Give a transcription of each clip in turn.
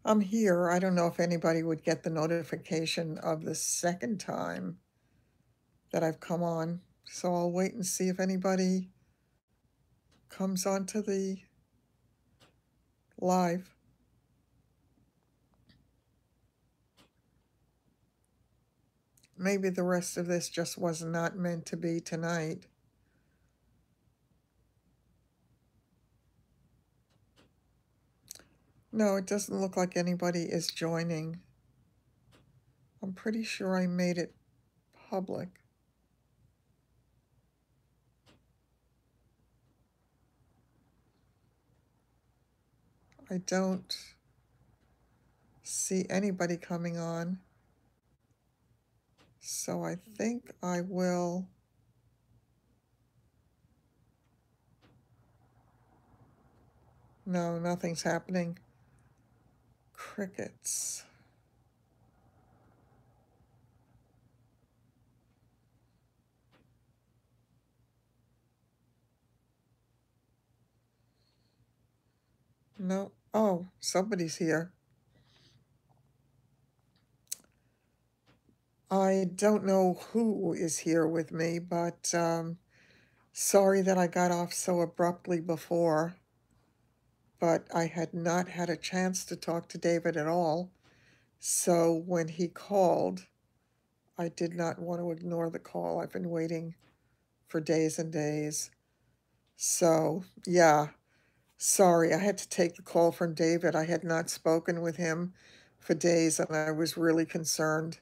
I'm here. I don't know if anybody would get the notification of the second time that I've come on, so I'll wait and see if anybody comes onto the live. Maybe the rest of this just was not meant to be tonight. No, it doesn't look like anybody is joining. I'm pretty sure I made it public. I don't see anybody coming on, so I think I will. No, nothing's happening. Crickets. No. Oh, somebody's here. I don't know who is here with me, but sorry that I got off so abruptly before. But I had not had a chance to talk to David at all. So when he called, I did not want to ignore the call. I've been waiting for days and days. So, yeah, sorry, I had to take the call from David. I had not spoken with him for days, and I was really concerned.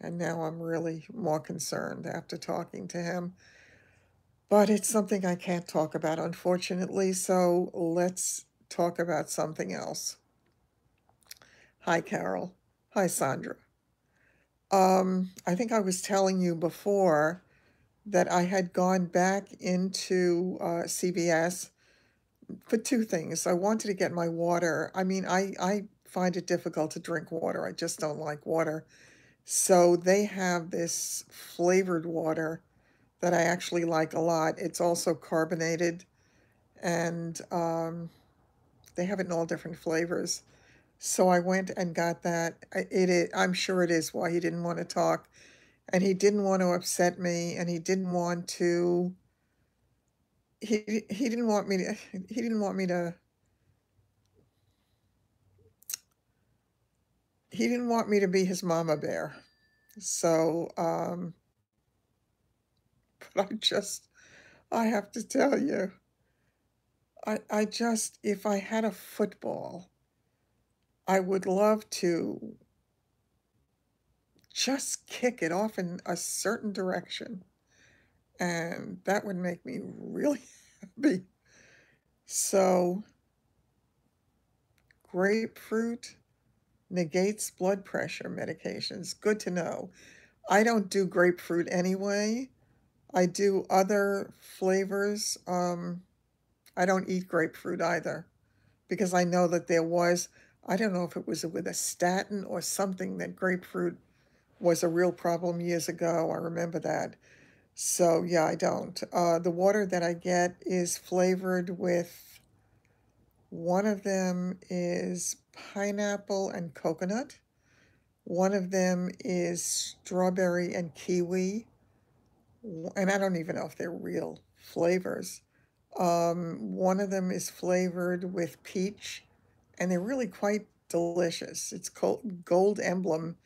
And now I'm really more concerned after talking to him. But it's something I can't talk about, unfortunately, so let's talk about something else. Hi, Carol. Hi, Sandra. I think I was telling you before that I had gone back into CVS for two things. I wanted to get my water. I mean, I find it difficult to drink water. I just don't like water. So they have this flavored water that I actually like a lot. It's also carbonated, and they have it in all different flavors. So I went and got that. I'm sure it is why he didn't want to talk, and he didn't want to upset me, and he didn't want to. He didn't want me to. He didn't want me to. He didn't want me to be his mama bear. So, but I have to tell you, if I had a football, I would love to just kick it off in a certain direction. And that would make me really happy. So, grapefruit negates blood pressure medications. Good to know. I don't do grapefruit anyway. I do other flavors. I don't eat grapefruit either because I know that I don't know if it was with a statin or something, that grapefruit was a real problem years ago. I remember that. So, yeah, I don't. The water that I get is flavored with, one of them is pineapple and coconut. One of them is strawberry and kiwi. And I don't even know if they're real flavors. One of them is flavored with peach, and they're really quite delicious. It's called Gold Emblem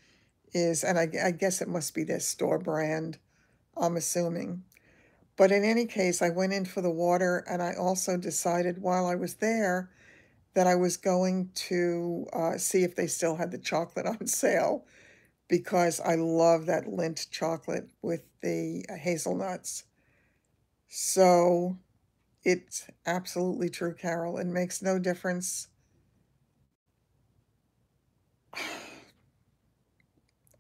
and I guess it must be their store brand, I'm assuming. But in any case, I went in for the water, and I also decided while I was there that I was going to see if they still had the chocolate on sale, because I love that Lindt chocolate with the hazelnuts. So it's absolutely true, Carol. It makes no difference.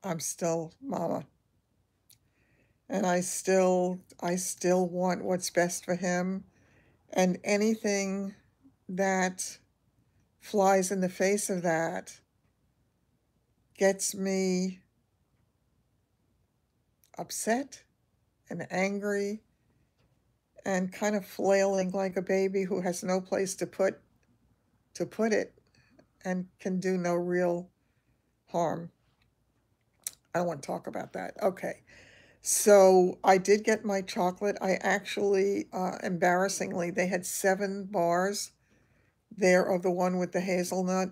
I'm still mama. And I still want what's best for him. And anything that flies in the face of that gets me upset and angry and kind of flailing like a baby who has no place to put it. and can do no real harm. I don't want to talk about that. Okay. So I did get my chocolate. I actually, embarrassingly, they had 7 bars there of the one with the hazelnut.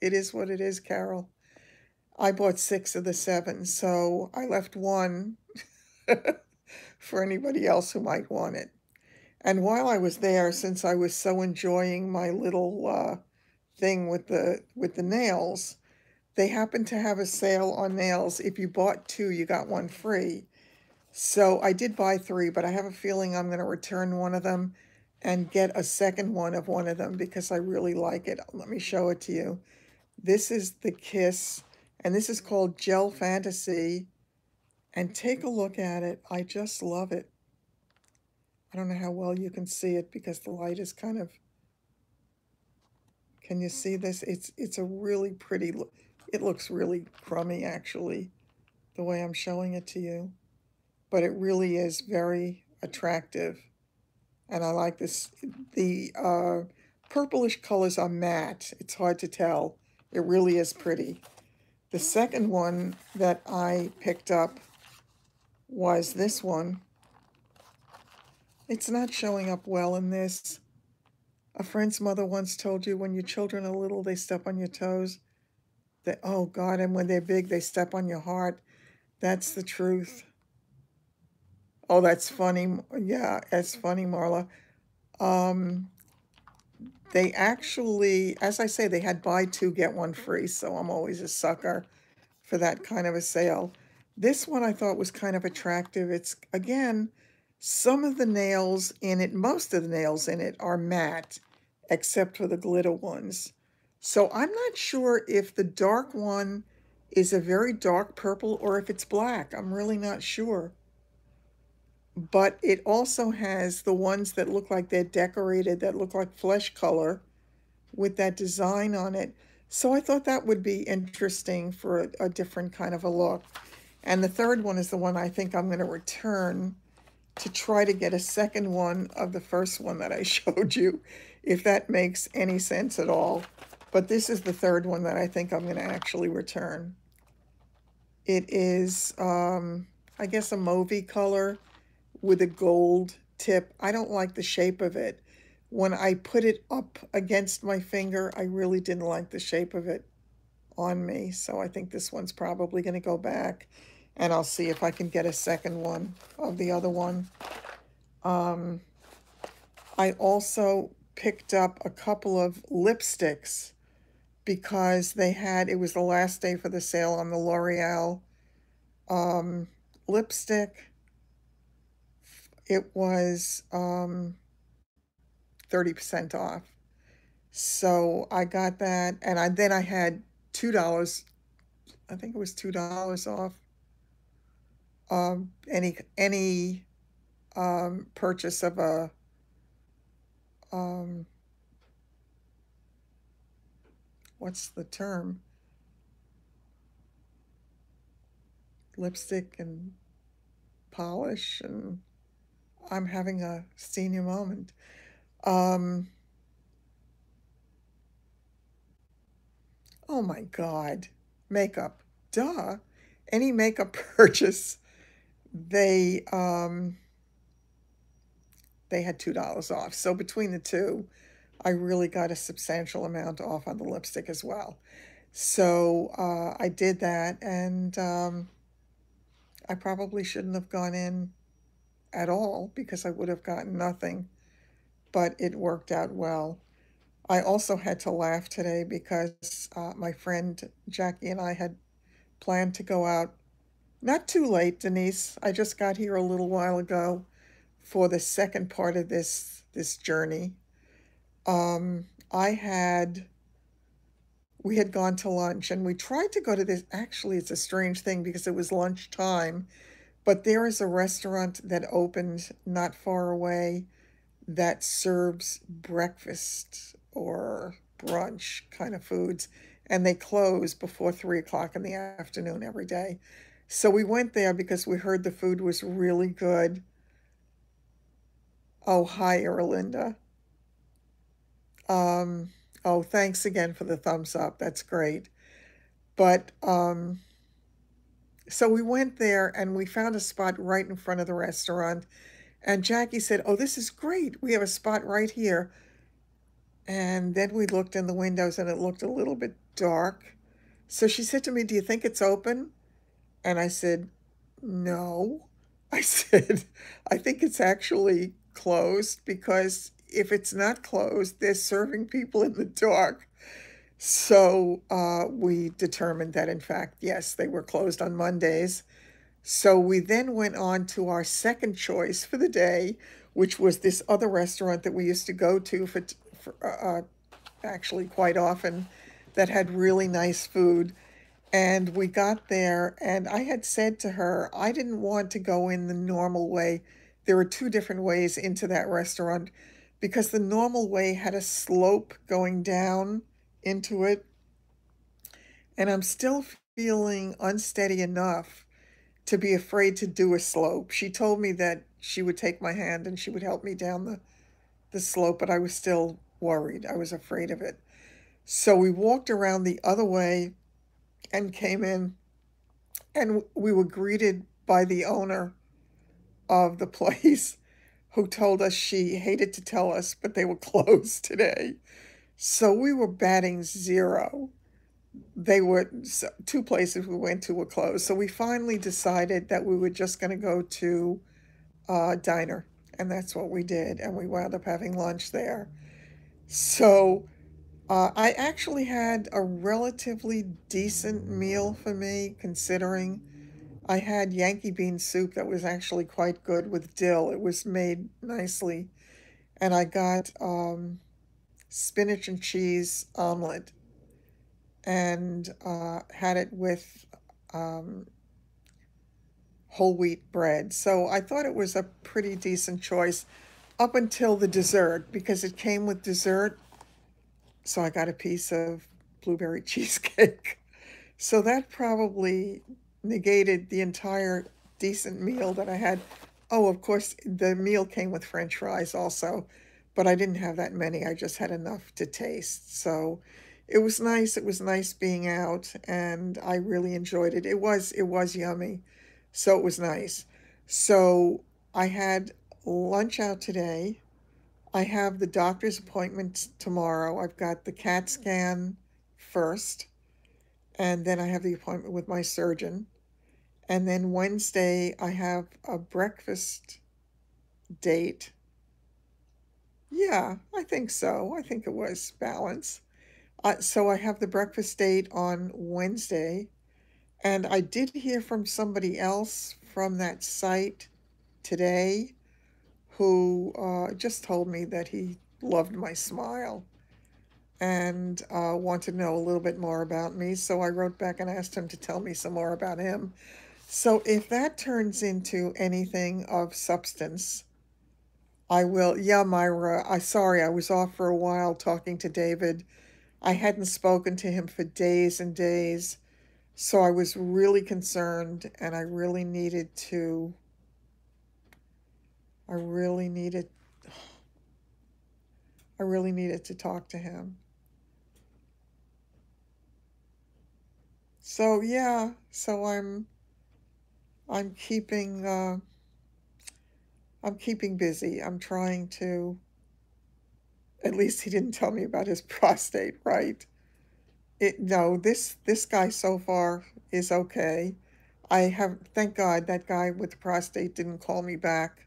It is what it is, Carol. I bought 6 of the 7, so I left one for anybody else who might want it. And while I was there, since I was so enjoying my little thing with the nails, they happened to have a sale on nails. If you bought 2, you got one free. So I did buy 3, but I have a feeling I'm going to return one of them and get a second one of one of them because I really like it. Let me show it to you. This is the Kiss, and this is called Gel Fantasy. And take a look at it. I just love it. I don't know how well you can see it because the light is kind of, can you see this? It's a really pretty look. It looks really crummy actually, the way I'm showing it to you. But it really is very attractive. And I like this. The purplish colors are matte. It's hard to tell. It really is pretty. The second one that I picked up was this one. It's not showing up well in this. A friend's mother once told you when your children are little, they step on your toes. They, oh God, and when they're big, they step on your heart. That's the truth. Oh, that's funny. Yeah, that's funny, Marla. Um, they actually, as I say, they had buy 2, get 1 free, so I'm always a sucker for that kind of a sale. This one I thought was kind of attractive. It's, again, some of the nails in it, most of the nails in it are matte, except for the glitter ones. So I'm not sure if the dark one is a very dark purple or if it's black. I'm really not sure. But it also has the ones that look like they're decorated, that look like flesh color with that design on it. So I thought that would be interesting for a different kind of a look. And the third one is the one I think I'm going to return to try to get a second one of the first one that I showed you, if that makes any sense at all. But this is the third one that I think I'm going to actually return. It is, I guess, a mauvey color with a gold tip. I don't like the shape of it. When I put it up against my finger, I really didn't like the shape of it on me. So I think this one's probably going to go back, and I'll see if I can get a second one of the other one. I also picked up a couple of lipsticks because they had, it was the last day for the sale on the L'Oreal lipstick. It was 30% off. So I got that, and then I had $2. I think it was $2 off any purchase of a um, what's the term? Lipstick and polish, and I'm having a senior moment. Um, oh my God, makeup, duh. Any makeup purchase, they um, they had $2 off. So between the two, I really got a substantial amount off on the lipstick as well. So I did that, and I probably shouldn't have gone in at all because I would have gotten nothing, but it worked out well. I also had to laugh today because my friend Jackie and I had planned to go out. Not too late, Denise. I just got here a little while ago for the second part of this journey. I had we had gone to lunch and we tried to go to this. Actually, it's a strange thing because it was lunchtime, but there is a restaurant that opened not far away that serves breakfast or brunch kind of foods, and they close before 3 o'clock in the afternoon every day. So we went there because we heard the food was really good. Oh, hi, Erlinda. Oh, thanks again for the thumbs up. That's great. But so we went there and we found a spot right in front of the restaurant. And Jackie said, "Oh, this is great. We have a spot right here." And then we looked in the windows and it looked a little bit dark. So she said to me, "Do you think it's open?" And I said, "No." I said, "I think it's actually closed because if it's not closed, they're serving people in the dark." So we determined that, in fact, yes, they were closed on Mondays. So we then went on to our second choice for the day, which was this other restaurant that we used to go to for actually quite often that had really nice food. And we got there, and I had said to her, I didn't want to go in the normal way. There were two different ways into that restaurant because the normal way had a slope going down into it. And I'm still feeling unsteady enough to be afraid to do a slope. She told me that she would take my hand and she would help me down the slope, but I was still worried. I was afraid of it. So we walked around the other way and came in, and we were greeted by the owner of the place who told us she hated to tell us, but they were closed today. So we were batting zero. They were two places we went to were closed. So we finally decided that we were just going to go to a diner, and that's what we did. And we wound up having lunch there. So I actually had a relatively decent meal for me, considering I had Yankee bean soup that was actually quite good with dill. It was made nicely. And I got spinach and cheese omelet and had it with um, whole wheat bread. So I thought it was a pretty decent choice up until the dessert because it came with dessert. So I got a piece of blueberry cheesecake. So that probably negated the entire decent meal that I had. Oh, of course, the meal came with French fries also, but I didn't have that many. I just had enough to taste. So it was nice. It was nice being out, and I really enjoyed it. It was yummy. So it was nice. So I had lunch out today. I have the doctor's appointment tomorrow. I've got the CAT scan first, and then I have the appointment with my surgeon. And then Wednesday, I have a breakfast date. Yeah, I think so. I think it was balance. So I have the breakfast date on Wednesday. And I did hear from somebody else from that site today who just told me that he loved my smile and wanted to know a little bit more about me. So I wrote back and asked him to tell me some more about him. So if that turns into anything of substance, I will. Yeah, Myra, sorry, I was off for a while talking to David. I hadn't spoken to him for days and days, so I was really concerned and I really needed I really needed to talk to him. So yeah, so I'm keeping I'm keeping busy. I'm trying to, at least he didn't tell me about his prostate, right? No, this guy so far is okay. I have, thank God that guy with the prostate didn't call me back.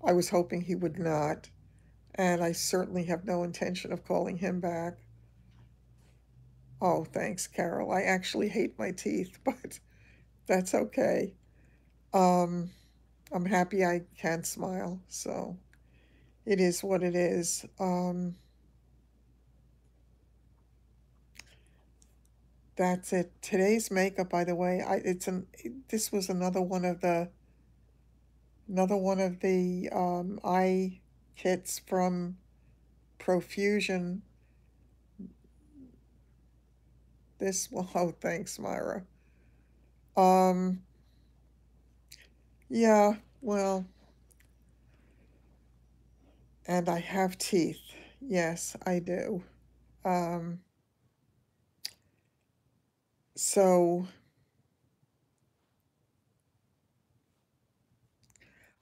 I was hoping he would not, and I certainly have no intention of calling him back. Oh, thanks, Carol. I actually hate my teeth, but that's okay. Um, I'm happy I can smile, so it is what it is. That's it. Today's makeup, by the way, this was another one of the eye kits from Profusion. This well, oh, thanks, Myra. Um, yeah, well, and I have teeth. Yes, I do. Um, so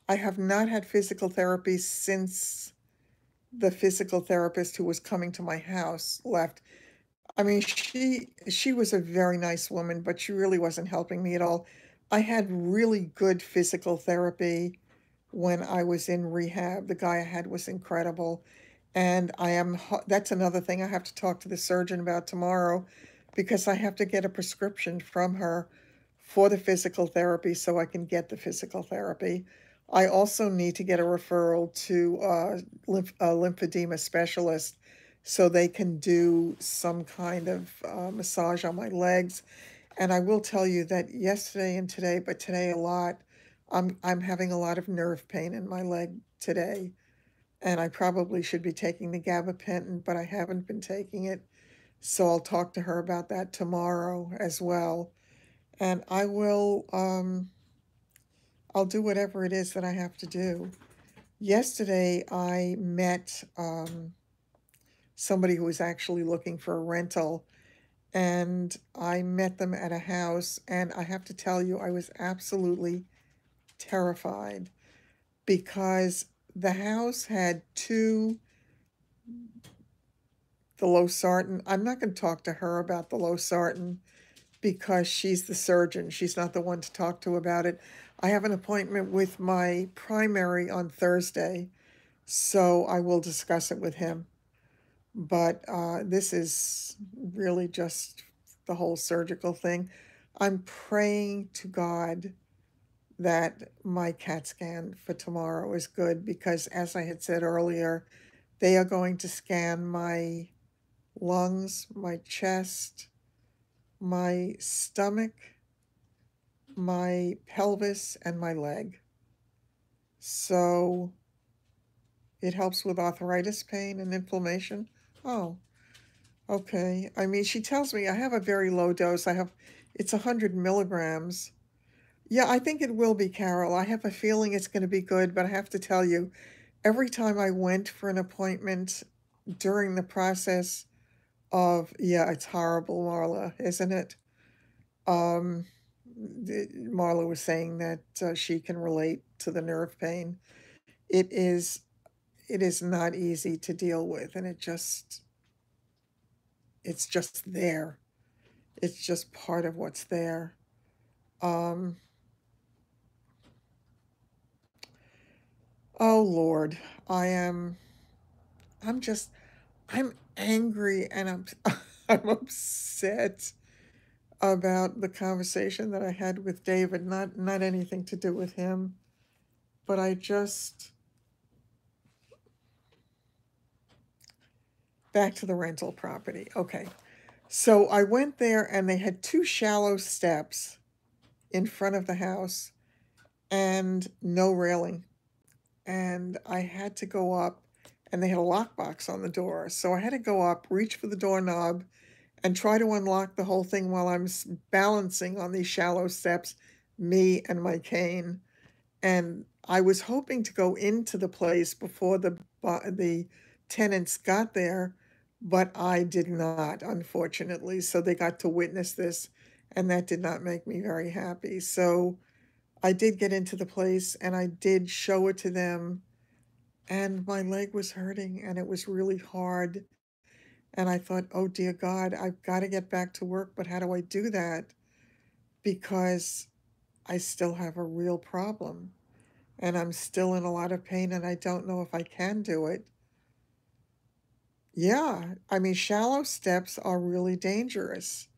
I have not had physical therapy since the physical therapist who was coming to my house left. I mean, she was a very nice woman, but she really wasn't helping me at all. I had really good physical therapy when I was in rehab. The guy I had was incredible. And that's another thing I have to talk to the surgeon about tomorrow because I have to get a prescription from her for the physical therapy so I can get the physical therapy. I also need to get a referral to a lymphedema specialist so they can do some kind of massage on my legs. And I will tell you that yesterday and today, but today a lot, I'm having a lot of nerve pain in my leg today, and I probably should be taking the gabapentin, but I haven't been taking it. So I'll talk to her about that tomorrow as well. And I'll do whatever it is that I have to do. Yesterday, I met somebody who was actually looking for a rental, and I met them at a house, and I have to tell you, I was absolutely terrified because the house had the losartan. I'm not going to talk to her about the losartan because she's the surgeon. She's not the one to talk to about it. I have an appointment with my primary on Thursday, so I will discuss it with him. But this is really just the whole surgical thing. I'm praying to God that my CAT scan for tomorrow is good because, as I had said earlier, they are going to scan my lungs, my chest, my stomach, my pelvis, and my leg. So it helps with arthritis pain and inflammation. Oh, okay. I mean, she tells me I have a very low dose. It's 100 milligrams. Yeah, I think it will be, Carol. I have a feeling it's going to be good, but I have to tell you, every time I went for an appointment during the process yeah, it's horrible, Marla, isn't it? Um, Marla was saying that she can relate to the nerve pain. It is it is not easy to deal with, and it's just there. It's just part of what's there. Um, oh Lord, I am I'm just I'm angry and I'm I'm upset about the conversation that I had with David, not anything to do with him, but I just back to the rental property. Okay. So I went there and they had two shallow steps in front of the house and no railing. And I had to go up and they had a lockbox on the door. So I had to go up, reach for the doorknob, and try to unlock the whole thing while I'm balancing on these shallow steps, me and my cane. And I was hoping to go into the place before the tenants got there, but I did not, unfortunately. So they got to witness this, and that did not make me very happy. So I did get into the place and I did show it to them, and my leg was hurting and it was really hard. And I thought, oh dear God, I've got to get back to work, but how do I do that? Because I still have a real problem and I'm still in a lot of pain and I don't know if I can do it. Yeah, I mean, shallow steps are really dangerous.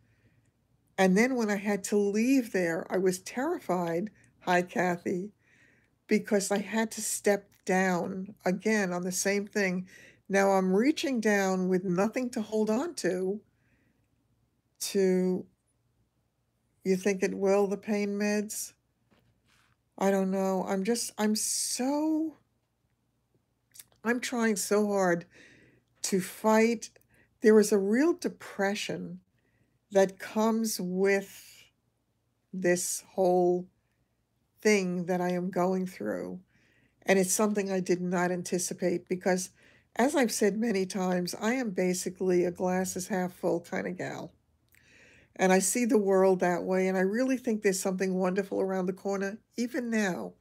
And then when I had to leave there, I was terrified. Hi, Kathy, because I had to step down again on the same thing. Now I'm reaching down with nothing to hold on to, you think it will, the pain meds? I don't know. I'm trying so hard to fight. There is a real depression that comes with this whole thing that I am going through. And it's something I did not anticipate because As I've said many times, I am basically a glass is half full kind of gal. And I see the world that way, and I really think there's something wonderful around the corner, even now.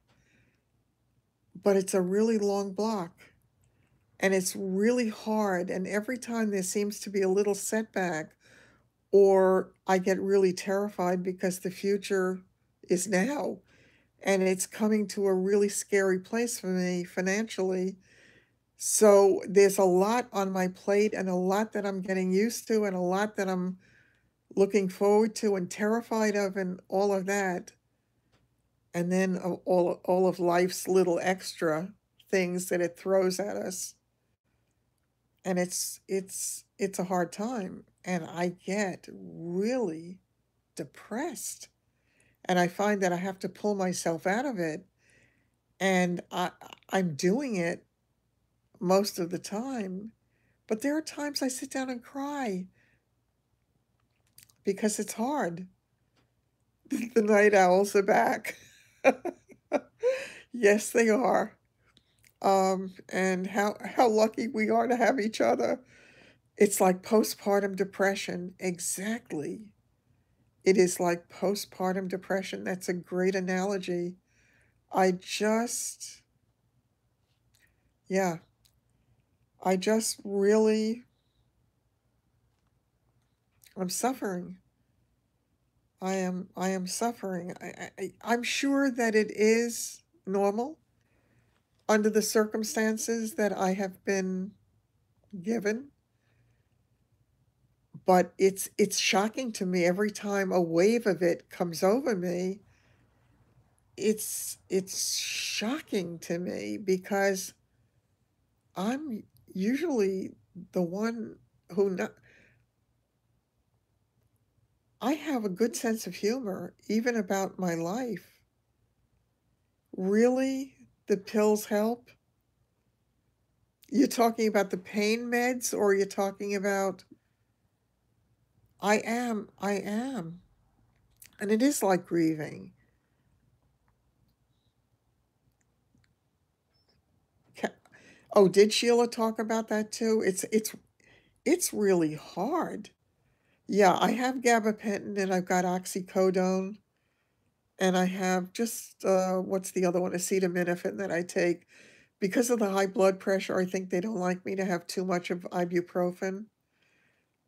But it's a really long block, and it's really hard. And every time there seems to be a little setback, or I get really terrified because the future is now, and it's coming to a really scary place for me financially. So there's a lot on my plate, and a lot that I'm getting used to, and a lot that I'm looking forward to and terrified of, and all of that. And then all of life's little extra things that it throws at us. And it's a hard time, and I get really depressed. And I find that I have to pull myself out of it, and I'm doing it most of the time. But there are times I sit down and cry because it's hard. The night owls are back. Yes, they are. And how lucky we are to have each other. It's like postpartum depression. Exactly. It is like postpartum depression. That's a great analogy. I just, yeah, I just really, I'm suffering. I am suffering. I'm sure that it is normal under the circumstances that I have been given, but it's shocking to me every time a wave of it comes over me. It's shocking to me because I'm usually the one who not, I have a good sense of humor even about my life. Really? The pills help? You're talking about the pain meds, or you're talking about I am. And it is like grieving. Oh, did Sheila talk about that too? It's really hard. Yeah, I have gabapentin and I've got oxycodone and I have just what's the other one? Acetaminophen that I take. Because of the high blood pressure, I think they don't like me to have too much of ibuprofen.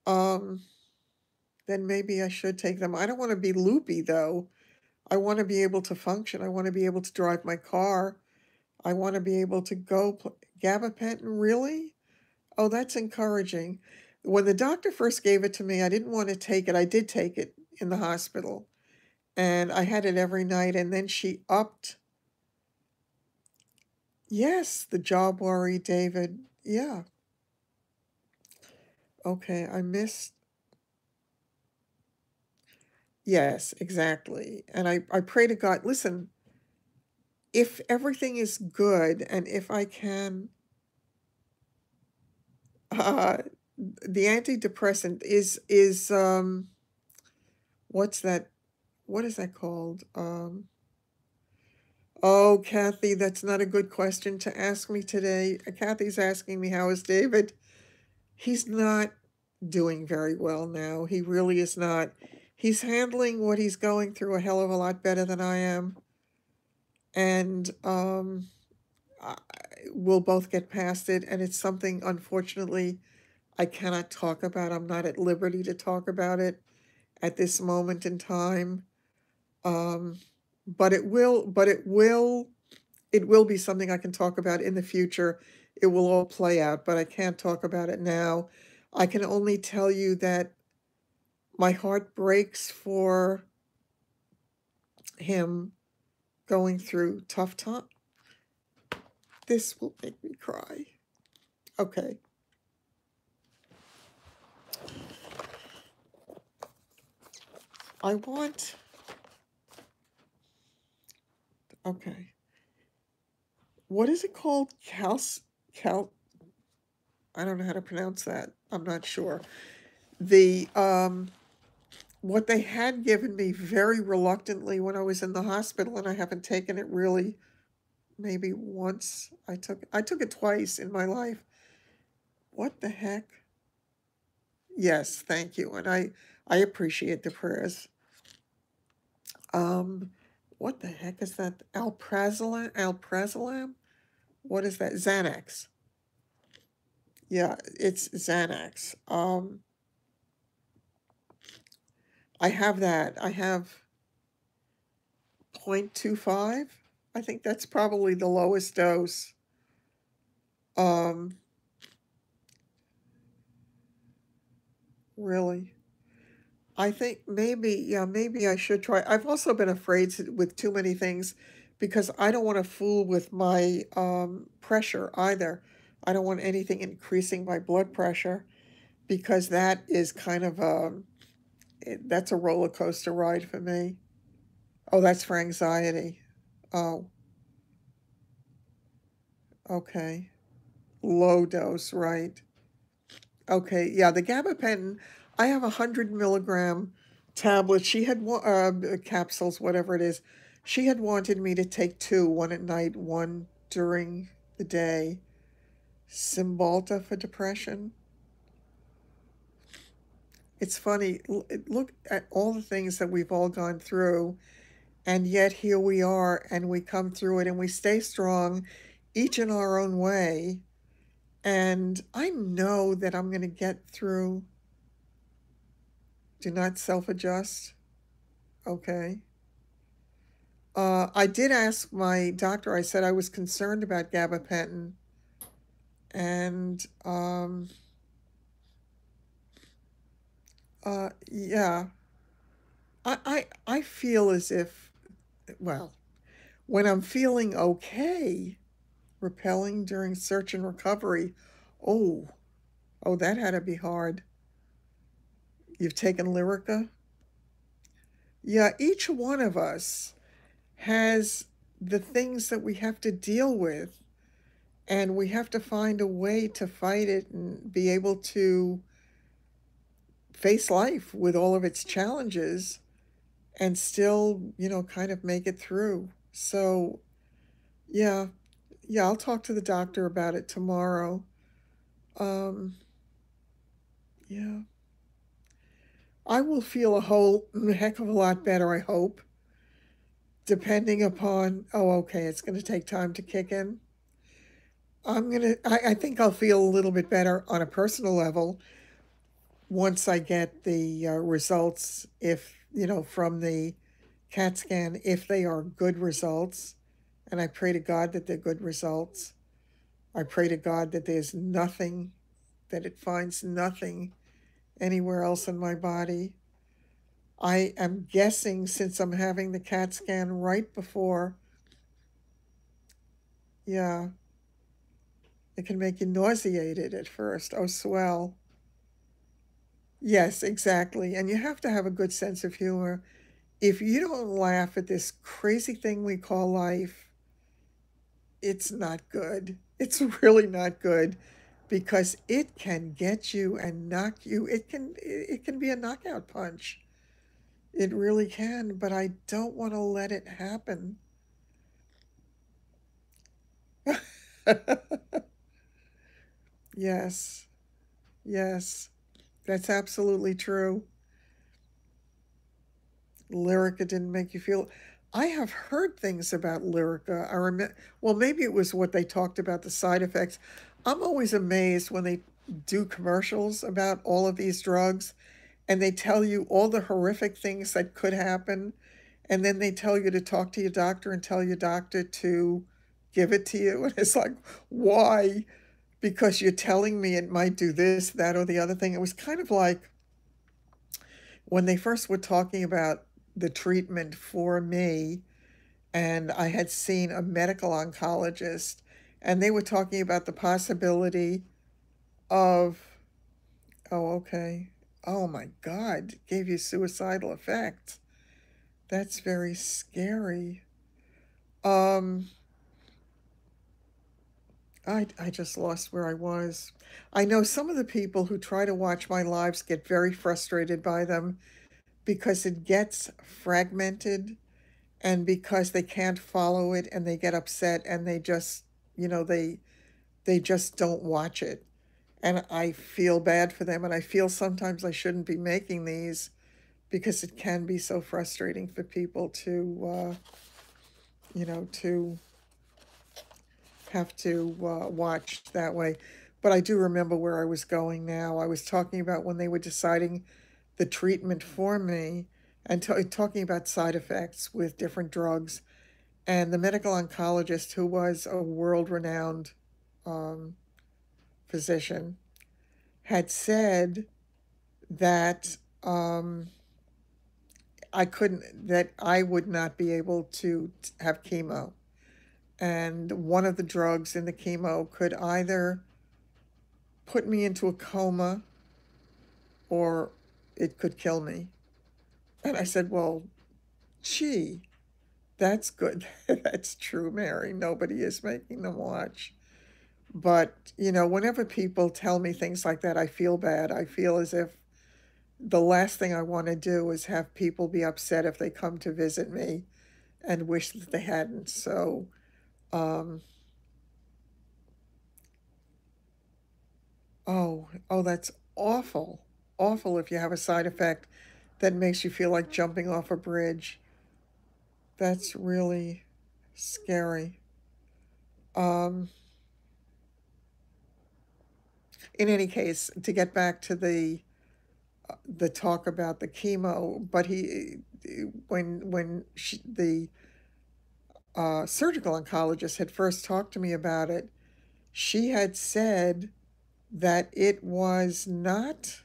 Um, then maybe I should take them. I don't want to be loopy though. I want to be able to function. I want to be able to drive my car. I want to be able to go. Gabapentin, really? Oh, that's encouraging. When the doctor first gave it to me, I didn't want to take it. I did take it in the hospital, and I had it every night. And then she upped. Yes, the job worry, David. Yeah. Okay, I missed. Yes, exactly. And I pray to God, listen, if everything is good and if I can, uh, the antidepressant is what's that? What is that called? Oh, Kathy, that's not a good question to ask me today. Kathy's asking me, how is David? He's not doing very well now. He really is not. He's handling what he's going through a hell of a lot better than I am. And we'll both get past it. And it's something, unfortunately, I cannot talk about. I'm not at liberty to talk about it at this moment in time. Um, but it will be something I can talk about in the future. It will all play out, but I can't talk about it now. I can only tell you that my heart breaks for him going through tough time. This will make me cry. Okay. I want, okay. What is it called? I don't know how to pronounce that. I'm not sure. The, what they had given me very reluctantly when I was in the hospital, and I haven't taken it really maybe once. I took it twice in my life. What the heck? Yes, thank you, and I appreciate the prayers. Um, what the heck is that? Alprazolam? Alprazolam? What is that? Xanax. Yeah, it's Xanax. I have that. I have 0.25. I think that's probably the lowest dose. Um, really. I think maybe, yeah, maybe I should try. I've also been afraid with too many things because I don't want to fool with my pressure either. I don't want anything increasing my blood pressure because that is kind of that's a roller coaster ride for me. Oh, that's for anxiety. Oh, okay. Low dose, right. Okay, yeah, the gabapentin, I have 100 milligram tablets. She had capsules, whatever it is. She had wanted me to take two, one at night, one during the day. Cymbalta for depression. It's funny. Look at all the things that we've all gone through, and yet here we are, and we come through it, and we stay strong, each in our own way. And I know that I'm going to get through. Do not self adjust. Okay. I did ask my doctor. I said I was concerned about gabapentin, and yeah, I feel as if, well, when I'm feeling okay, repelling during search and recovery. Oh, oh, that had to be hard. You've taken Lyrica? Yeah, each one of us has the things that we have to deal with, and we have to find a way to fight it and be able to face life with all of its challenges and still, kind of make it through. So, yeah, yeah, I'll talk to the doctor about it tomorrow. Um, yeah, I will feel a whole heck of a lot better, I hope, depending upon, oh, okay, it's going to take time to kick in. I think I'll feel a little bit better on a personal level once I get the results, if, from the CAT scan, if they are good results. And I pray to God that they're good results. I pray to God that there's nothing, that it finds nothing anywhere else in my body. I am guessing, since I'm having the CAT scan right before, yeah, it can make you nauseated at first. Oh, swell. Yes, exactly. And you have to have a good sense of humor. If you don't laugh at this crazy thing we call life, it's not good. It's really not good because it can get you and knock you. It can be a knockout punch. It really can, but I don't want to let it happen. Yes. Yes. That's absolutely true. Lyrica didn't make you feel. I have heard things about Lyrica. I remember, well, maybe it was what they talked about, the side effects. I'm always amazed when they do commercials about all of these drugs and they tell you all the horrific things that could happen. And then they tell you to talk to your doctor and tell your doctor to give it to you. And it's like, why? Because you're telling me it might do this, that, or the other thing. It was kind of like when they first were talking about the treatment for me, and I had seen a medical oncologist, and they were talking about the possibility of, oh, okay, oh my God, gave you suicidal effects. That's very scary. Um, I just lost where I was. I know some of the people who try to watch my lives get very frustrated by them because it gets fragmented and because they can't follow it and they get upset and they just, you know, they just don't watch it. And I feel bad for them, and I feel sometimes I shouldn't be making these because it can be so frustrating for people to have to watch that way. But I do remember where I was going now. I was talking about when they were deciding the treatment for me and talking about side effects with different drugs. And the medical oncologist, who was a world renowned um, physician, had said that that I would not be able to have chemo. And one of the drugs in the chemo could either put me into a coma or it could kill me. And I said, well, gee, that's good. That's true, Mary. Nobody is making them watch. But, whenever people tell me things like that, I feel bad. I feel as if the last thing I want to do is have people be upset if they come to visit me and wish that they hadn't. So, um, oh, that's awful. Awful if you have a side effect that makes you feel like jumping off a bridge. That's really scary. Um, in any case, to get back to the talk about the chemo, but the surgical oncologist had first talked to me about it, she had said that it was not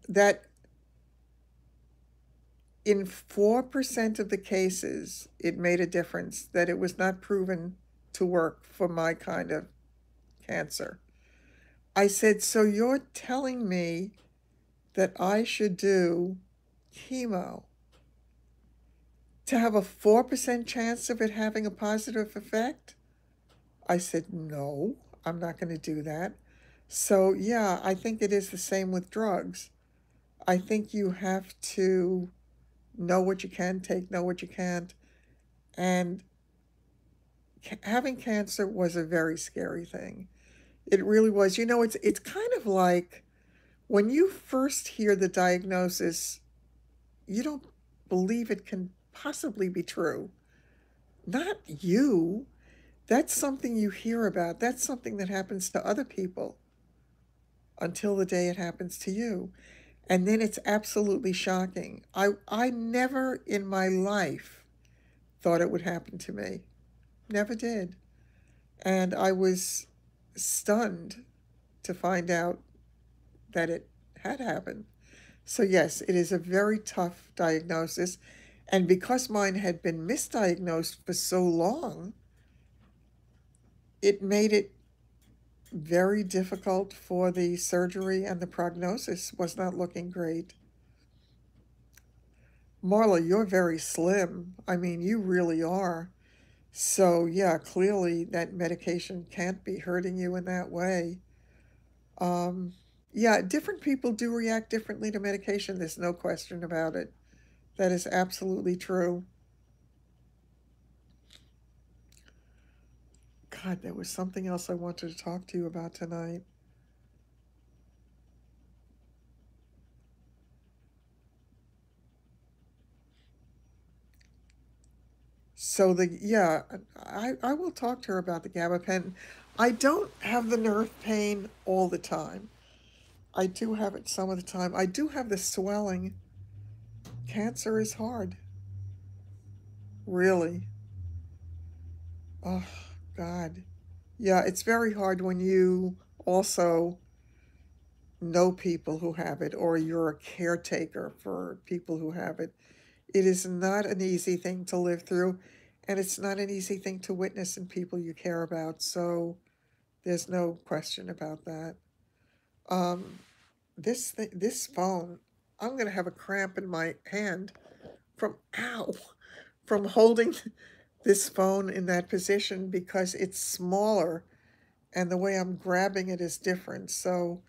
that in 4% of the cases it made a difference, that it was not proven to work for my kind of cancer. I said, so you're telling me that I should do chemo to have a 4% chance of it having a positive effect? I said, no, I'm not going to do that. So, yeah, I think it is the same with drugs. I think you have to know what you can take, know what you can't. And having cancer was a very scary thing. It really was. It's kind of like when you first hear the diagnosis, you don't believe it can possibly be true. Not you. That's something you hear about. That's something that happens to other people until the day it happens to you. And then it's absolutely shocking. I never in my life thought it would happen to me. Never did. And I was stunned to find out that it had happened. So, yes, it is a very tough diagnosis. And because mine had been misdiagnosed for so long, it made it very difficult for the surgery, and the prognosis was not looking great. Marla, you're very slim. I mean, you really are. So, yeah, clearly that medication can't be hurting you in that way. Um, yeah, different people do react differently to medication. There's no question about it. That is absolutely true. God, there was something else I wanted to talk to you about tonight. So yeah, I will talk to her about the gabapentin. I don't have the nerve pain all the time. I do have it some of the time. I do have the swelling. Cancer is hard, really. Oh, God. Yeah, it's very hard when you also know people who have it, or you're a caretaker for people who have it. It is not an easy thing to live through, and it's not an easy thing to witness in people you care about. So there's no question about that. Um, this phone, I'm gonna have a cramp in my hand from ow, from holding this phone in that position because it's smaller and the way I'm grabbing it is different. So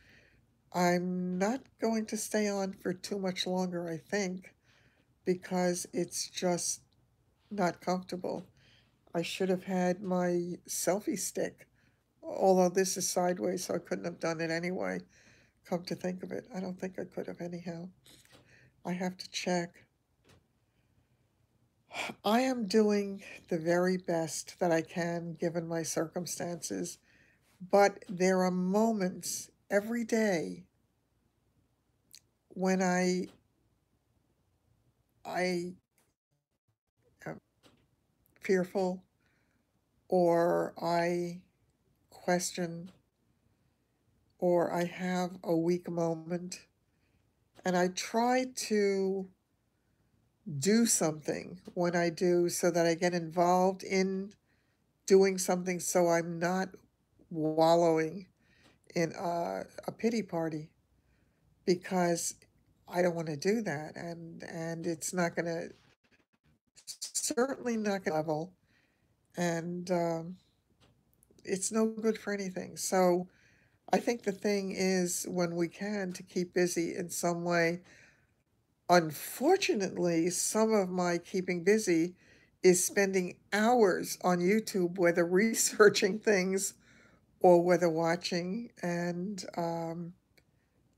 I'm not going to stay on for too much longer, I think, because it's just not comfortable. I should have had my selfie stick although this is sideways, so I couldn't have done it anyway. Come to think of it, I don't think I could have anyhow. I have to check. I am doing the very best that I can given my circumstances, but there are moments every day when I am fearful or I question or I have a weak moment, and I try to do something when I do so that I get involved in doing something so I'm not wallowing in a pity party, because I don't want to do that, and it's not going to, certainly not going to level, and it's no good for anything. So I think the thing is, when we can, to keep busy in some way. Unfortunately, some of my keeping busy is spending hours on YouTube, whether researching things or whether watching and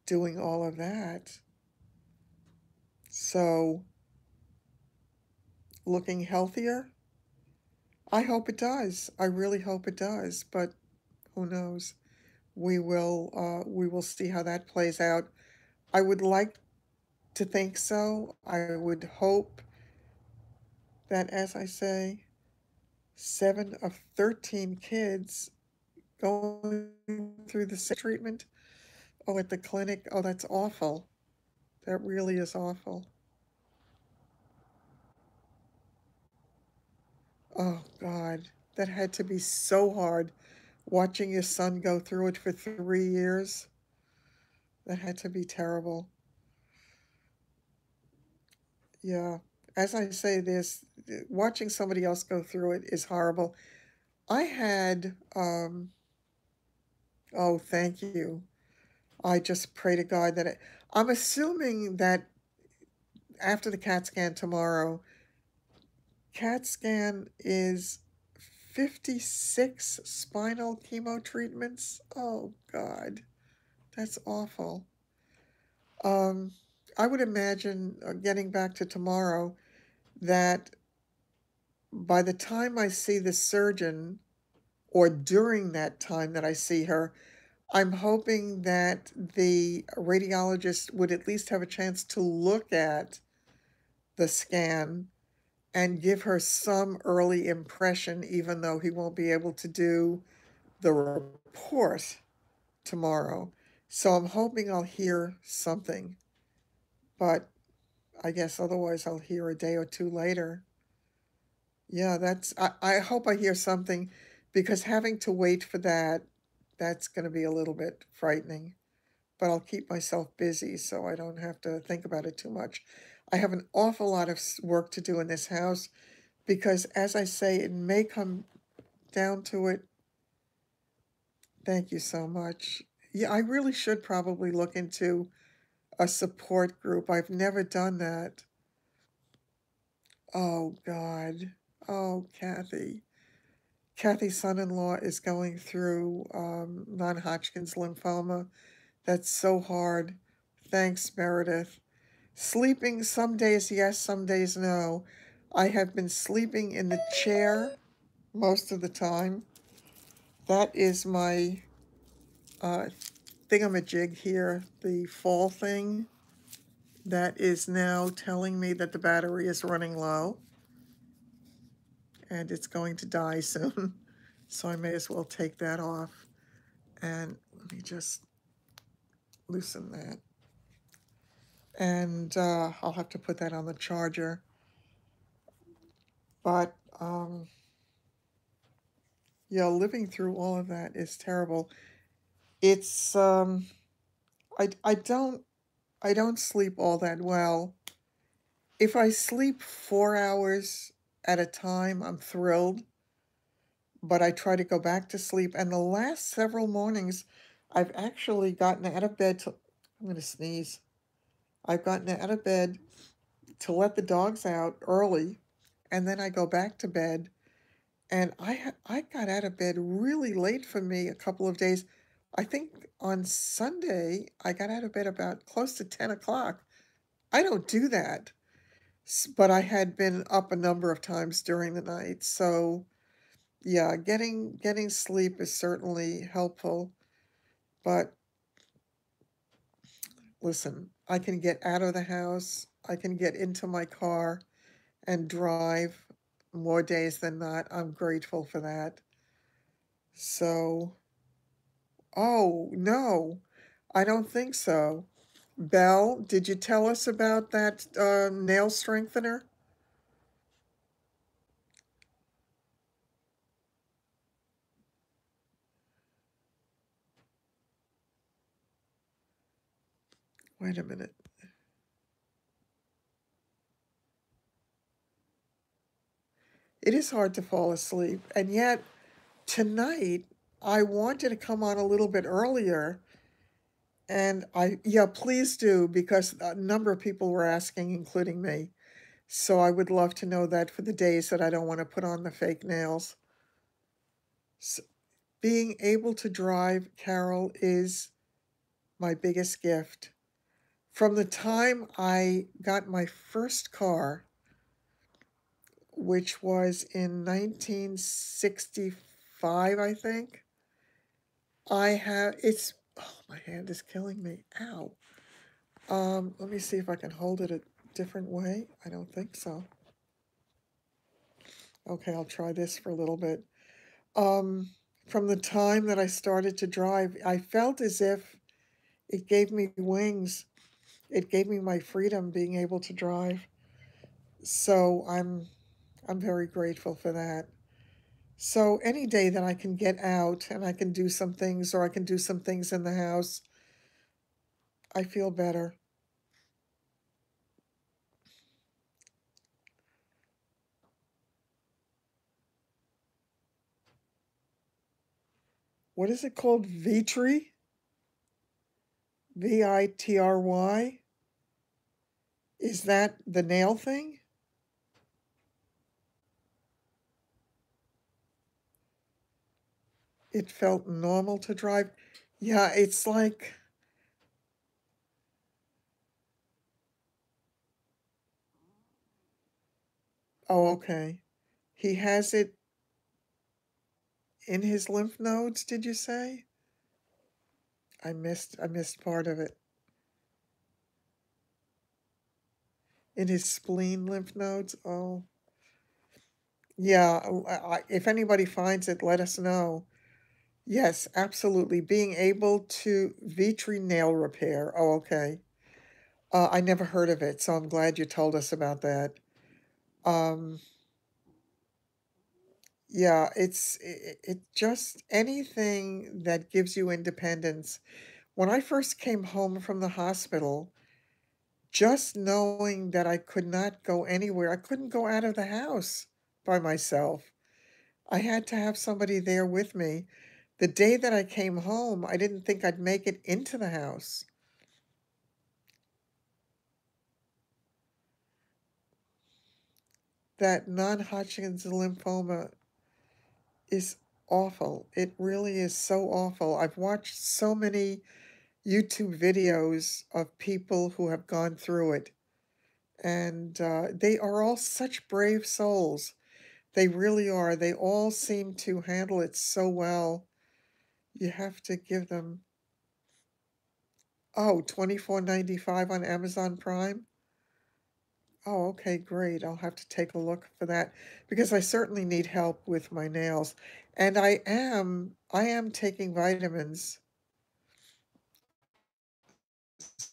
doing all of that. So, looking healthier? I hope it does. I really hope it does, but who knows? We will see how that plays out. I would like to think so. I would hope that, as I say, 7 of 13 kids going through the same treatment. Oh, at the clinic. Oh, that's awful. That really is awful. Oh, God. That had to be so hard, watching your son go through it for 3 years. That had to be terrible. Yeah. As I say this, watching somebody else go through it is horrible. I had, oh, thank you. I just pray to God that I'm assuming that after the CAT scan tomorrow, CAT scan is 56 spinal chemo treatments. Oh, God, that's awful. Um, I would imagine, getting back to tomorrow, that by the time I see the surgeon, or during that time that I see her, I'm hoping that the radiologist would at least have a chance to look at the scan and give her some early impression, even though he won't be able to do the report tomorrow. So I'm hoping I'll hear something, but I guess otherwise I'll hear a day or two later. Yeah, I hope I hear something, because having to wait for that, that's going to be a little bit frightening. But I'll keep myself busy so I don't have to think about it too much. I have an awful lot of work to do in this house because, as I say, it may come down to it. Thank you so much. Yeah, I really should probably look into a support group. I've never done that. Oh, God. Oh, Kathy. Kathy's son-in-law is going through non-Hodgkin's lymphoma. That's so hard. Thanks, Meredith. Sleeping, some days yes, some days no. I have been sleeping in the chair most of the time. That is my uh, thingamajig here, the fall thing, that is now telling me that the battery is running low and it's going to die soon. So I may as well take that off. And let me just loosen that. And I'll have to put that on the charger. But yeah, living through all of that is terrible. It's I don't sleep all that well. If I sleep 4 hours at a time, I'm thrilled, but I try to go back to sleep. And the last several mornings, I've actually gotten out of bed to, I'm going to sneeze. I've gotten out of bed to let the dogs out early, and then I go back to bed, and I got out of bed really late for me a couple of days. I think on Sunday, I got out of bed about close to 10 o'clock. I don't do that, but I had been up a number of times during the night. So yeah, getting sleep is certainly helpful. But listen, I can get out of the house, I can get into my car and drive more days than not. I'm grateful for that. So, oh, no, I don't think so. Belle, did you tell us about that nail strengthener? Wait a minute. It is hard to fall asleep. And yet, tonight, I wanted to come on a little bit earlier. And yeah, please do, because a number of people were asking, including me. So I would love to know that for the days that I don't want to put on the fake nails. S Being able to drive, Carol, is my biggest gift. From the time I got my first car, which was in 1965, I think, oh, my hand is killing me. Ow. Let me see if I can hold it a different way. I don't think so. Okay, I'll try this for a little bit. Um, from the time that I started to drive, I felt as if it gave me wings. It gave me my freedom being able to drive. So I'm very grateful for that. So any day that I can get out and I can do some things or I can do some things in the house, I feel better. What is it called? Vitry? Vitry? Is that the nail thing? It felt normal to drive. Yeah, it's like, oh, okay. He has it in his lymph nodes, did you say? I missed part of it. In his spleen lymph nodes? Oh, yeah. If anybody finds it, let us know. Yes, absolutely. Being able to Vitry nail repair. Oh, okay. I never heard of it, so I'm glad you told us about that. Um, yeah, it just anything that gives you independence. When I first came home from the hospital, just knowing that I could not go anywhere, I couldn't go out of the house by myself. I had to have somebody there with me. The day that I came home, I didn't think I'd make it into the house. That non-Hodgkin's lymphoma is awful. It really is so awful. I've watched so many YouTube videos of people who have gone through it, and they are all such brave souls. They really are. They all seem to handle it so well. You have to give them, oh, 24.95 on Amazon Prime. Oh, okay, great. I'll have to take a look for that because I certainly need help with my nails. And I am taking vitamins.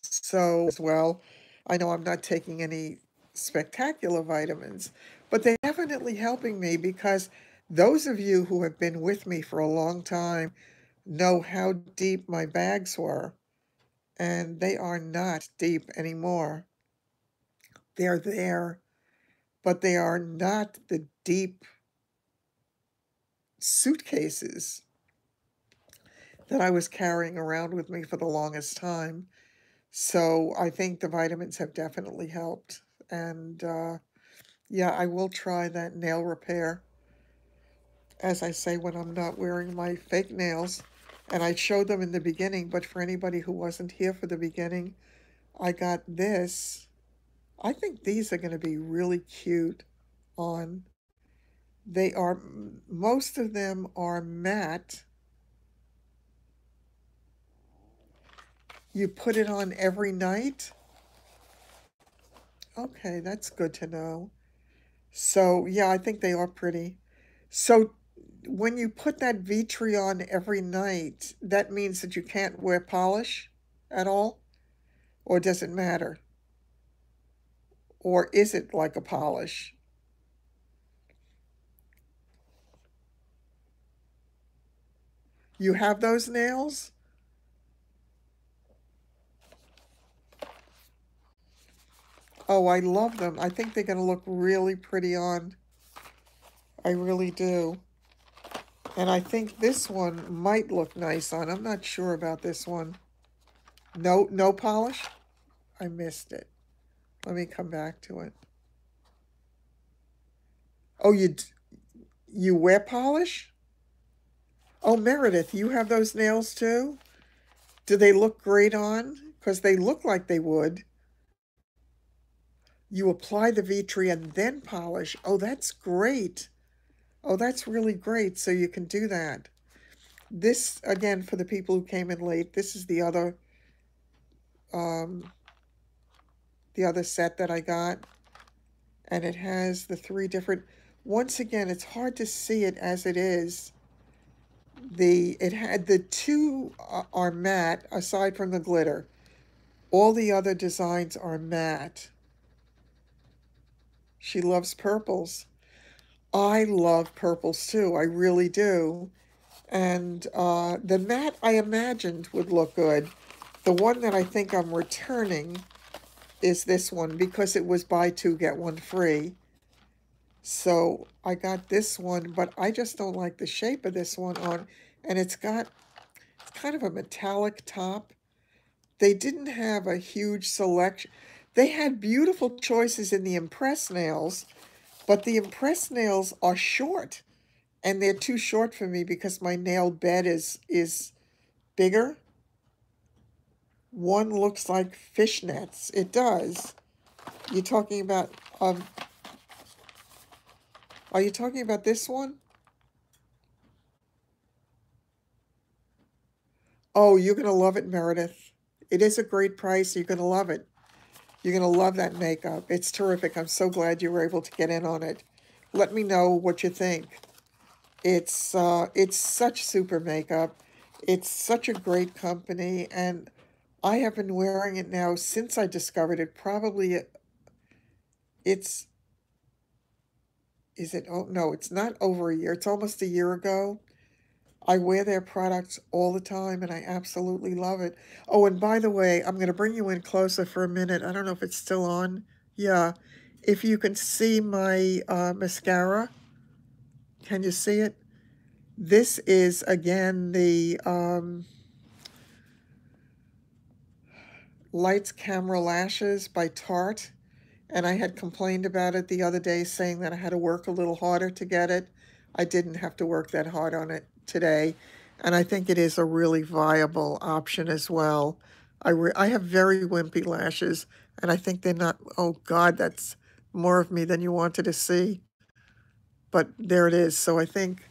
So as well, I know I'm not taking any spectacular vitamins, but they're definitely helping me because those of you who have been with me for a long time know how deep my bags were, and they are not deep anymore. They're there, but they are not the deep suitcases that I was carrying around with me for the longest time. So I think the vitamins have definitely helped. And yeah, I will try that nail repair. as I say, when I'm not wearing my fake nails. And I showed them in the beginning, but for anybody who wasn't here for the beginning, I got this. I think these are going to be really cute on. They are, most of them are matte. You put it on every night. Okay, that's good to know. So, yeah, I think they are pretty. So, when you put that Vitri on every night, that means that you can't wear polish at all? Or does it matter? Or is it like a polish? You have those nails? Oh, I love them. I think they're going to look really pretty on. I really do. And I think this one might look nice on. I'm not sure about this one. No, no polish? I missed it. Let me come back to it. Oh, you wear polish? Oh, Meredith, you have those nails too? Do they look great on? Because they look like they would. You apply the Vitri and then polish. Oh, that's great. Oh, that's really great. So you can do that. This, again, for the people who came in late, this is um, the other set that I got. And it has the three different, once again, it's hard to see it as it is. It had the two are matte, aside from the glitter. All the other designs are matte. She loves purples. I love purples too. I really do. And the matte I imagined would look good. The one that I think I'm returning is this one because it was buy two, get one free. So I got this one, but I just don't like the shape of this one on. And it's kind of a metallic top. They didn't have a huge selection. They had beautiful choices in the impress nails, but the impress nails are short. And they're too short for me because my nail bed is bigger. One looks like fishnets. It does. You talking about are you talking about this one? Oh, you're gonna love it, Meredith. It is a great price. You're gonna love it. You're gonna love that makeup. It's terrific. I'm so glad you were able to get in on it. Let me know what you think. It's such super makeup. It's such a great company, and I have been wearing it now since I discovered it. Probably it's is it oh no, it's not over a year. It's almost a year ago. I wear their products all the time and I absolutely love it. Oh, and by the way, I'm going to bring you in closer for a minute. I don't know if it's still on. Yeah. If you can see my mascara, can you see it? This is, again, the Lights, Camera, Lashes by Tarte. And I had complained about it the other day, saying that I had to work a little harder to get it. I didn't have to work that hard on it today, and I think it is a really viable option as well. I have very wimpy lashes, and I think they're not, oh God, that's more of me than you wanted to see. But there it is. So I think,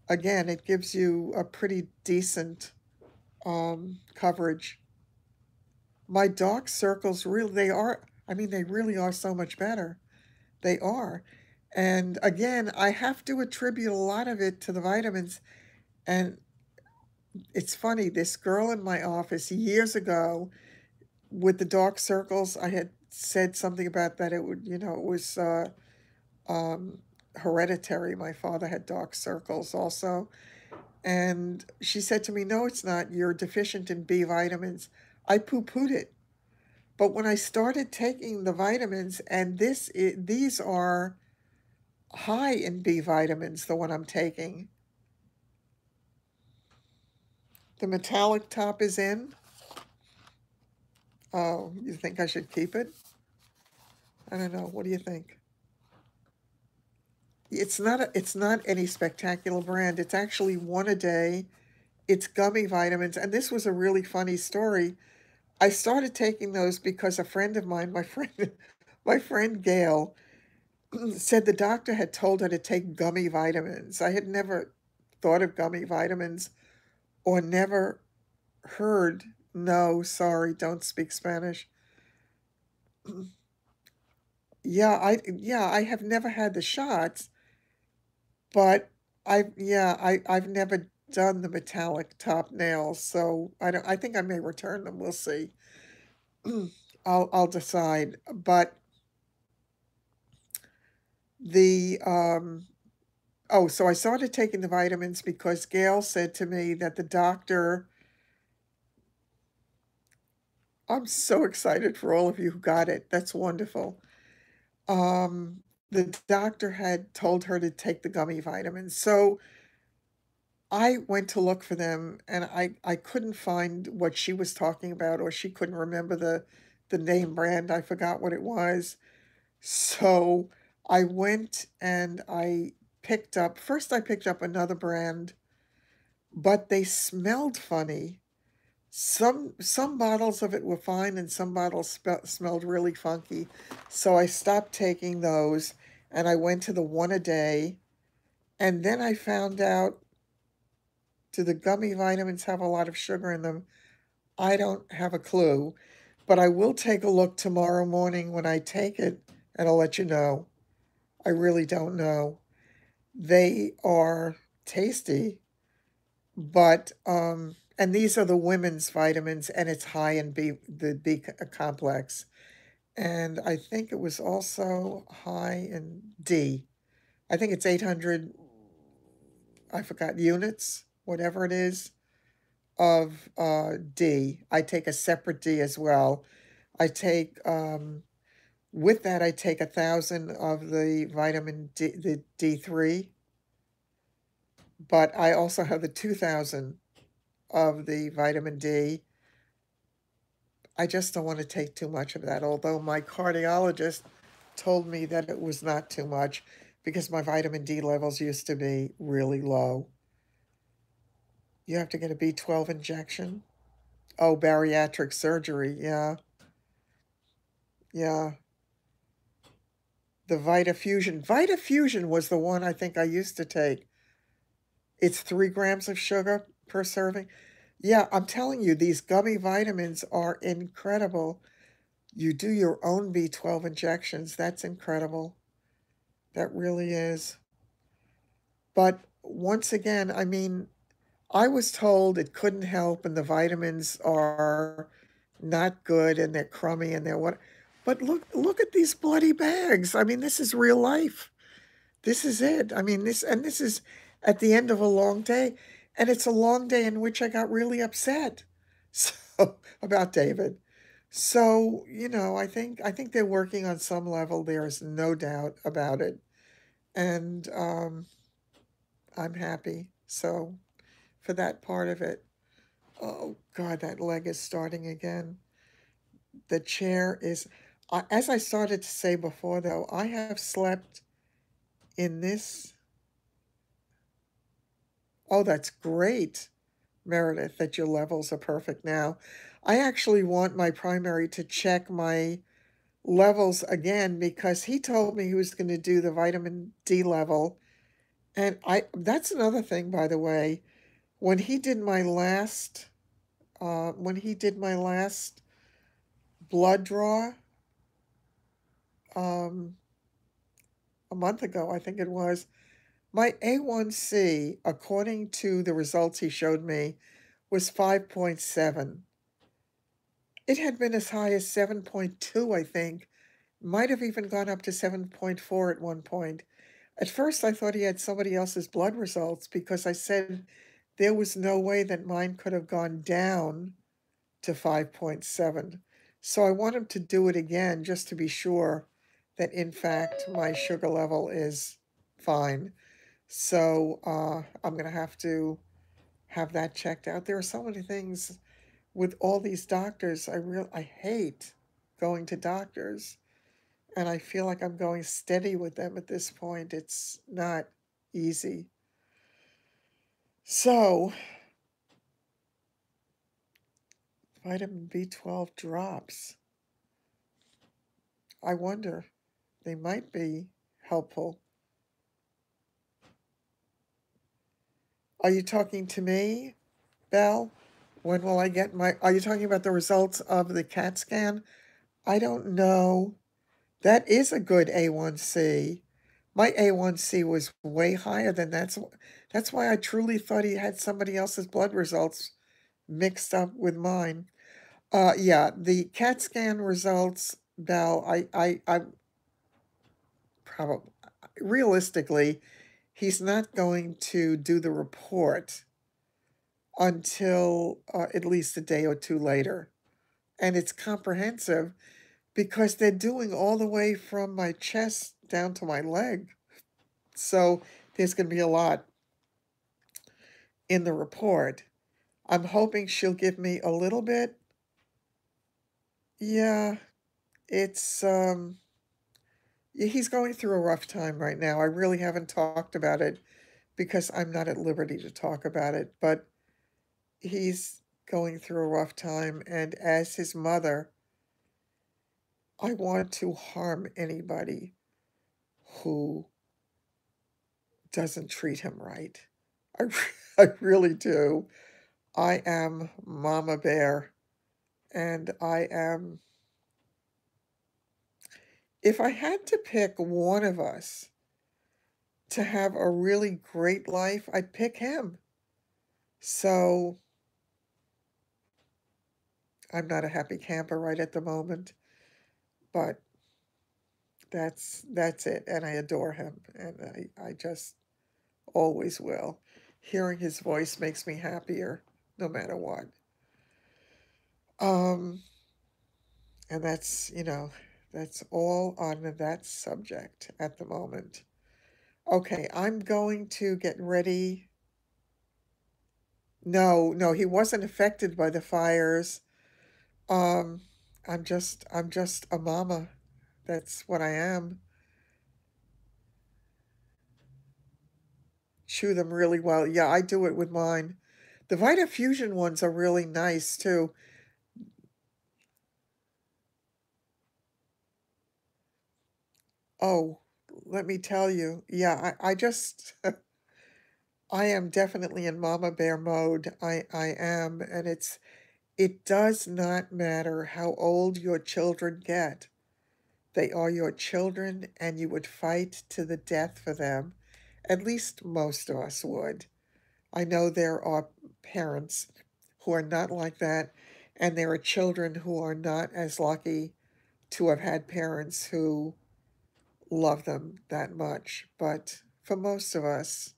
again, it gives you a pretty decent coverage. My dark circles, really, they are, I mean, they really are so much better. They are. And again, I have to attribute a lot of it to the vitamins. And it's funny, this girl in my office years ago with the dark circles, I had said something about that it would, it was um, hereditary. My father had dark circles also. And she said to me, "No, it's not. You're deficient in B vitamins." I poo pooed it. But when I started taking the vitamins, and these are high in B vitamins, the one I'm taking. The metallic top is in. Oh, you think I should keep it? I don't know. What do you think? It's not any spectacular brand. It's actually one a day. It's gummy vitamins, and this was a really funny story. I started taking those because a friend of mine, my friend my friend Gail, said the doctor had told her to take gummy vitamins. I had never thought of gummy vitamins or never heard, no, sorry, don't speak Spanish. Yeah, I have never had the shots, but I've never done the metallic top nails, so I think I may return them. We'll see. I'll decide. But the oh, so I started taking the vitamins because Gail said to me that the doctor, I'm so excited for all of you who got it. That's wonderful. The doctor had told her to take the gummy vitamins. So I went to look for them and I couldn't find what she was talking about, or she couldn't remember the name brand. I forgot what it was. So I went and I picked up another brand, but they smelled funny. Some bottles of it were fine and some bottles smelled really funky. So I stopped taking those and I went to the one a day. And then I found out, do the gummy vitamins have a lot of sugar in them? I don't have a clue, but I will take a look tomorrow morning when I take it and I'll let you know. I really don't know. They are tasty, but and these are the women's vitamins and it's high in the complex. And I think it was also high in D. I think it's 800, I forgot, units, whatever it is, of D. I take a separate D as well. I take, with that, I take 1,000 of the vitamin D, the D3, but I also have the 2,000 of the vitamin D. I just don't want to take too much of that, although my cardiologist told me that it was not too much because my vitamin D levels used to be really low. You have to get a B12 injection? Oh, bariatric surgery. Yeah, yeah. The Vitafusion. Vitafusion was the one I think I used to take. It's 3 grams of sugar per serving. Yeah, I'm telling you, these gummy vitamins are incredible. You do your own B12 injections. That's incredible. That really is. But once again, I mean, I was told it couldn't help and the vitamins are not good and they're crummy and they're what. But look at these bloody bags. I mean, this is real life. This is it. I mean, this is at the end of a long day, and it's a long day in which I got really upset. So about David. So, I think they're working on some level. There is no doubt about it. And I'm happy. So for that part of it. Oh God, that leg is starting again. The chair is, as I started to say before, though, I have slept in this. Oh, that's great, Meredith, that your levels are perfect now. I actually want my primary to check my levels again because he told me he was going to do the vitamin D level. And that's another thing, by the way. When he did my last, when he did my last blood draw, um, a month ago, I think it was, my A1C, according to the results he showed me, was 5.7. It had been as high as 7.2, I think. Might have even gone up to 7.4 at one point. At first, I thought he had somebody else's blood results because I said there was no way that mine could have gone down to 5.7. So I want him to do it again just to be sure that, in fact, my sugar level is fine. So I'm going to have to have that checked out. There are so many things with all these doctors. I hate going to doctors. and I feel like I'm going steady with them at this point. It's not easy. So, vitamin B12 drops. I wonder, they might be helpful. Are you talking to me, Belle? When will I get my... Are you talking about the results of the CAT scan? I don't know. That is a good A1C. My A1C was way higher than that. That's why I truly thought he had somebody else's blood results mixed up with mine. Yeah, the CAT scan results, Belle, I probably, realistically, he's not going to do the report until at least a day or two later. And it's comprehensive because they're doing all the way from my chest down to my leg. So there's going to be a lot in the report. I'm hoping she'll give me a little bit. Yeah, it's he's going through a rough time right now. I really haven't talked about it because I'm not at liberty to talk about it, but he's going through a rough time, and as his mother, I want to harm anybody who doesn't treat him right. I, I really do. I am Mama Bear, and I am. If I had to pick one of us to have a really great life, I'd pick him. So I'm not a happy camper right at the moment, but that's it. And I adore him, and I just always will. Hearing his voice makes me happier, no matter what. Um, and that's all on that subject at the moment. Okay, I'm going to get ready. No, no, he wasn't affected by the fires. Um, I'm just a mama. That's what I am. Chew them really well. Yeah, I do it with mine. The Vitafusion ones are really nice too. Oh, let me tell you. Yeah, I just I am definitely in mama bear mode. I am, and it does not matter how old your children get. They are your children, and you would fight to the death for them. At least most of us would. I know there are parents who are not like that, and there are children who are not as lucky to have had parents who love them that much. But for most of us,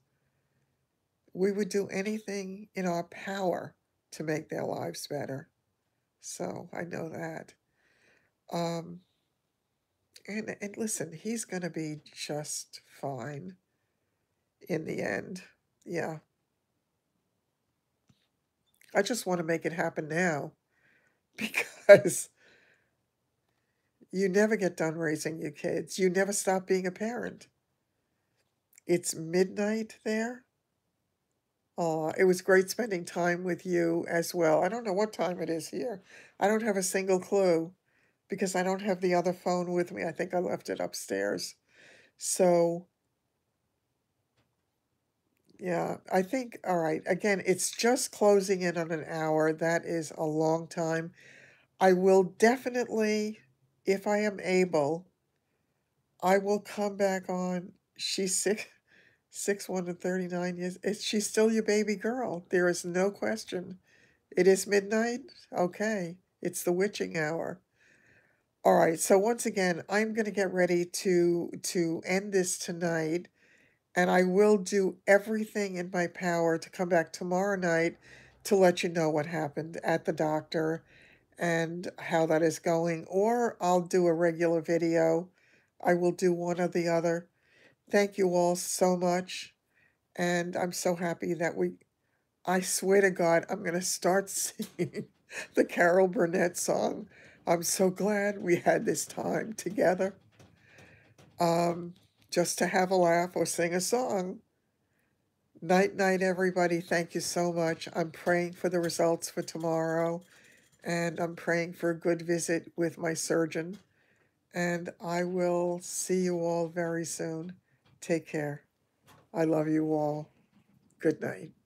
we would do anything in our power to make their lives better. So I know that. Um, and listen, he's going to be just fine in the end. Yeah. I just want to make it happen now because you never get done raising your kids. You never stop being a parent. It's midnight there. Oh, it was great spending time with you as well. I don't know what time it is here. I don't have a single clue because I don't have the other phone with me. I think I left it upstairs. So, yeah, I think, all right. Again, it's just closing in on an hour. That is a long time. I will definitely, if I am able, I will come back on. She's 6'1" and 39 years. She's still your baby girl. There is no question. It is midnight? Okay. It's the witching hour. All right. So once again, I'm going to get ready to end this tonight, and I will do everything in my power to come back tomorrow night to let you know what happened at the doctor and how that is going, or I'll do a regular video. I will do one or the other. Thank you all so much, and I'm so happy that I swear to God, I'm going to start singing the Carol Burnett song. I'm so glad we had this time together. um, just to have a laugh or sing a song. Night, night, everybody. Thank you so much. I'm praying for the results for tomorrow, and I'm praying for a good visit with my surgeon. And I will see you all very soon. Take care. I love you all. Good night.